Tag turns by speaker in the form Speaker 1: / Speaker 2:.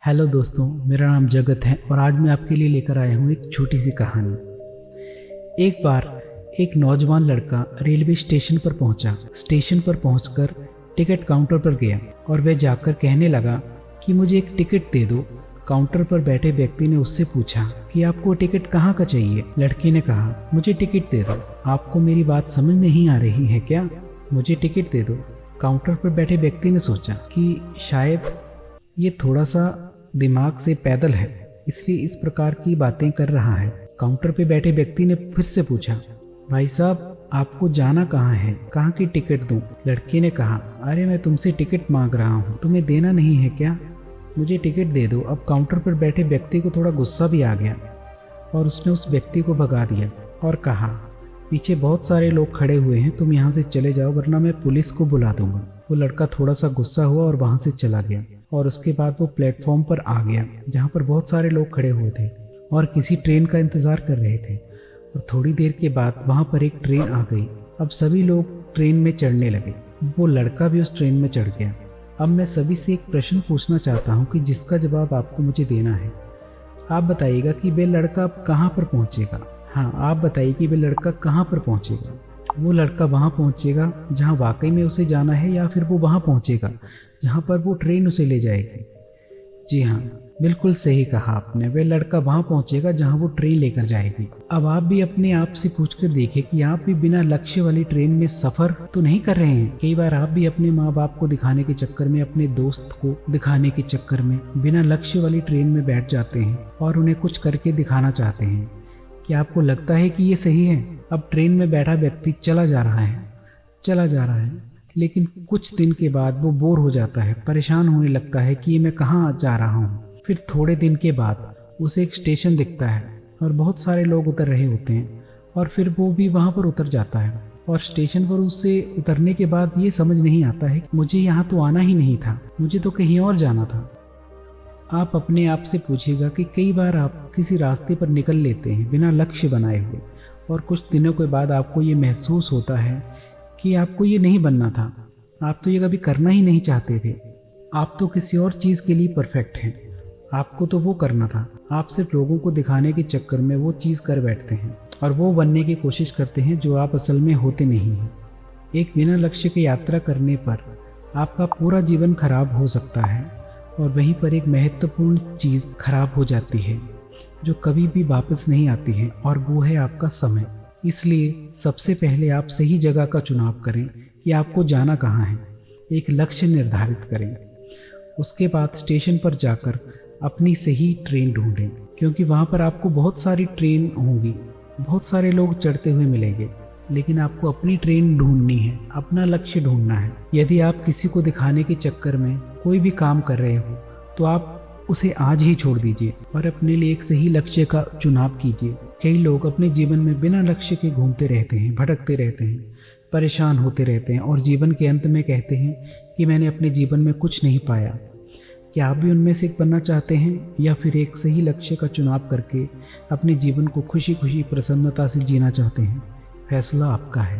Speaker 1: Hello दोस्तों, मेरा नाम जगत है और आज मैं आपके लिए लेकर आया हूँ एक छोटी सी कहानी। एक बार एक नौजवान लड़का रेलवे स्टेशन पर पहुंचा। स्टेशन पर पहुंचकर टिकट काउंटर पर गया और वह जाकर कहने लगा कि मुझे एक टिकट दे दो। काउंटर पर बैठे व्यक्ति ने उससे पूछा कि आपको टिकट कहाँ का चाहिए। लड़के ने कहा, मुझे टिकट दे दो। आपको मेरी बात समझ नहीं आ रही है क्या? मुझे टिकट दे दो। काउंटर पर बैठे व्यक्ति ने सोचा कि शायद ये थोड़ा सा दिमाग से पैदल है, इसलिए इस प्रकार की बातें कर रहा है। काउंटर पे बैठे व्यक्ति ने फिर से पूछा, भाई साहब आपको जाना कहाँ है, कहाँ की टिकट दूं? लड़के ने कहा, अरे मैं तुमसे टिकट मांग रहा हूँ, तुम्हें देना नहीं है क्या? मुझे टिकट दे दो। अब काउंटर पर बैठे व्यक्ति को थोड़ा गुस्सा भी आ गया और उसने उस व्यक्ति को भगा दिया और कहा, पीछे बहुत सारे लोग खड़े हुए हैं, तुम यहाँ से चले जाओ वरना मैं पुलिस को बुला दूंगा। वो लड़का थोड़ा सा गुस्सा हुआ और वहाँ से चला गया और उसके बाद वो प्लेटफॉर्म पर आ गया जहाँ पर बहुत सारे लोग खड़े हुए थे और किसी ट्रेन का इंतज़ार कर रहे थे। और थोड़ी देर के बाद वहाँ पर एक ट्रेन आ गई। अब सभी लोग ट्रेन में चढ़ने लगे। वो लड़का भी उस ट्रेन में चढ़ गया। अब मैं सभी से एक प्रश्न पूछना चाहता हूँ कि जिसका जवाब आपको मुझे देना है। आप बताइएगा कि वे लड़का अब कहाँ पर पहुँचेगा। हाँ, आप बताइए कि वे लड़का कहाँ पर पहुँचेगा। वो लड़का वहाँ पहुँचेगा जहाँ वाकई में उसे जाना है, या फिर वो वहाँ पहुँचेगा जहाँ पर वो ट्रेन उसे ले जाएगी? जी हाँ, बिल्कुल सही कहा आपने। वह लड़का वहाँ पहुँचेगा जहाँ वो ट्रेन लेकर जाएगी। अब आप भी अपने आप से पूछकर देखिए कि आप भी बिना लक्ष्य वाली ट्रेन में सफ़र तो नहीं कर रहे हैं। कई बार आप भी अपने माँ बाप को दिखाने के चक्कर में, अपने दोस्त को दिखाने के चक्कर में बिना लक्ष्य वाली ट्रेन में बैठ जाते हैं और उन्हें कुछ करके दिखाना चाहते हैं। क्या आपको लगता है कि ये सही है? अब ट्रेन में बैठा व्यक्ति चला जा रहा है, लेकिन कुछ दिन के बाद वो बोर हो जाता है, परेशान होने लगता है कि मैं कहाँ जा रहा हूँ। फिर थोड़े दिन के बाद उसे एक स्टेशन दिखता है और बहुत सारे लोग उतर रहे होते हैं और फिर वो भी वहाँ पर उतर जाता है। और स्टेशन पर उससे उतरने के बाद ये समझ नहीं आता है कि मुझे यहाँ तो आना ही नहीं था, मुझे तो कहीं और जाना था। आप अपने आप से पूछिएगा कि कई बार आप किसी रास्ते पर निकल लेते हैं बिना लक्ष्य बनाए हुए, और कुछ दिनों के बाद आपको ये महसूस होता है कि आपको ये नहीं बनना था, आप तो ये कभी करना ही नहीं चाहते थे, आप तो किसी और चीज़ के लिए परफेक्ट हैं, आपको तो वो करना था। आप सिर्फ लोगों को दिखाने के चक्कर में वो चीज़ कर बैठते हैं और वो बनने की कोशिश करते हैं जो आप असल में होते नहीं हैं। एक बिना लक्ष्य की यात्रा करने पर आपका पूरा जीवन खराब हो सकता है और वहीं पर एक महत्वपूर्ण चीज़ खराब हो जाती है जो कभी भी वापस नहीं आती है, और वो है आपका समय। इसलिए सबसे पहले आप सही जगह का चुनाव करें कि आपको जाना कहाँ है, एक लक्ष्य निर्धारित करें। उसके बाद स्टेशन पर जाकर अपनी सही ट्रेन ढूंढें, क्योंकि वहाँ पर आपको बहुत सारी ट्रेन होंगी, बहुत सारे लोग चढ़ते हुए मिलेंगे, लेकिन आपको अपनी ट्रेन ढूंढनी है, अपना लक्ष्य ढूंढना है। यदि आप किसी को दिखाने के चक्कर में कोई भी काम कर रहे हो तो आप उसे आज ही छोड़ दीजिए और अपने लिए एक सही लक्ष्य का चुनाव कीजिए। कई लोग अपने जीवन में बिना लक्ष्य के घूमते रहते हैं, भटकते रहते हैं, परेशान होते रहते हैं और जीवन के अंत में कहते हैं कि मैंने अपने जीवन में कुछ नहीं पाया। क्या आप भी उनमें से एक बनना चाहते हैं, या फिर एक सही लक्ष्य का चुनाव करके अपने जीवन को खुशी खुशी प्रसन्नता से जीना चाहते हैं? फैसला आपका है।